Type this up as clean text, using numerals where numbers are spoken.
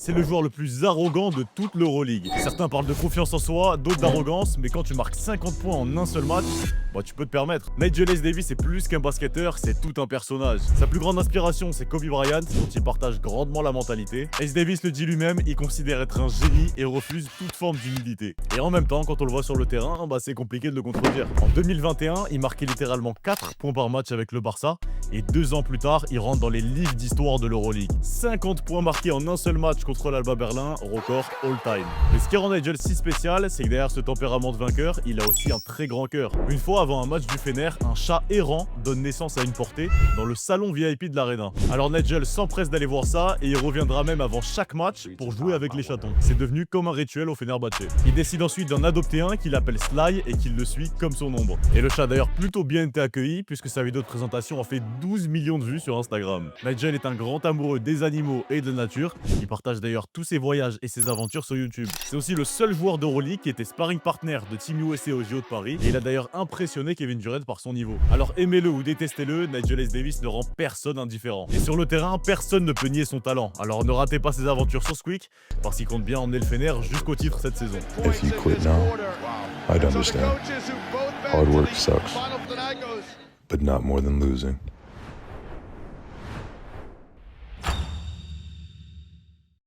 C'est le joueur le plus arrogant de toute l'Euroleague. Certains parlent de confiance en soi, d'autres d'arrogance, mais quand tu marques 50 points en un seul match, bah tu peux te permettre. Nigel Davis est plus qu'un basketteur, c'est tout un personnage. Sa plus grande inspiration, c'est Kobe Bryant, dont il partage grandement la mentalité. Ace Davis le dit lui-même, il considère être un génie et refuse toute forme d'humilité. Et en même temps, quand on le voit sur le terrain, bah c'est compliqué de le contredire. En 2021, il marquait littéralement 4 points par match avec le Barça, et 2 ans plus tard, il rentre dans les livres d'histoire de l'Euroleague. 50 points marqués en un seul match contre l'Alba Berlin, record all-time. Mais ce qui rend Nigel si spécial, c'est que derrière ce tempérament de vainqueur, il a aussi un très grand cœur. Une fois, avant un match du Fener, un chat errant donne naissance à une portée dans le salon VIP de l'Arena. Alors Nigel s'empresse d'aller voir ça et il reviendra même avant chaque match pour jouer avec les chatons. C'est devenu comme un rituel au Fenerbahçe. Il décide ensuite d'en adopter un qu'il appelle Sly et qu'il le suit comme son ombre. Et le chat a d'ailleurs plutôt bien été accueilli puisque sa vidéo de présentation a fait 12 millions de vues sur Instagram. Nigel est un grand amoureux des animaux et de la nature. Il partage d'ailleurs tous ses voyages et ses aventures sur YouTube. C'est aussi le seul joueur d'Euroleague qui était sparring partner de Team USA aux JO de Paris et il a d'ailleurs impressionné Kevin Durant par son niveau. Alors aimez-le ou détestez-le, Nigel Davis ne rend personne indifférent. Et sur le terrain, personne ne peut nier son talent. Alors ne ratez pas ses aventures sur Squeak parce qu'il compte bien emmener le Fener jusqu'au titre cette saison. If you quit now, I'd understand. Hard work sucks, but not more than losing.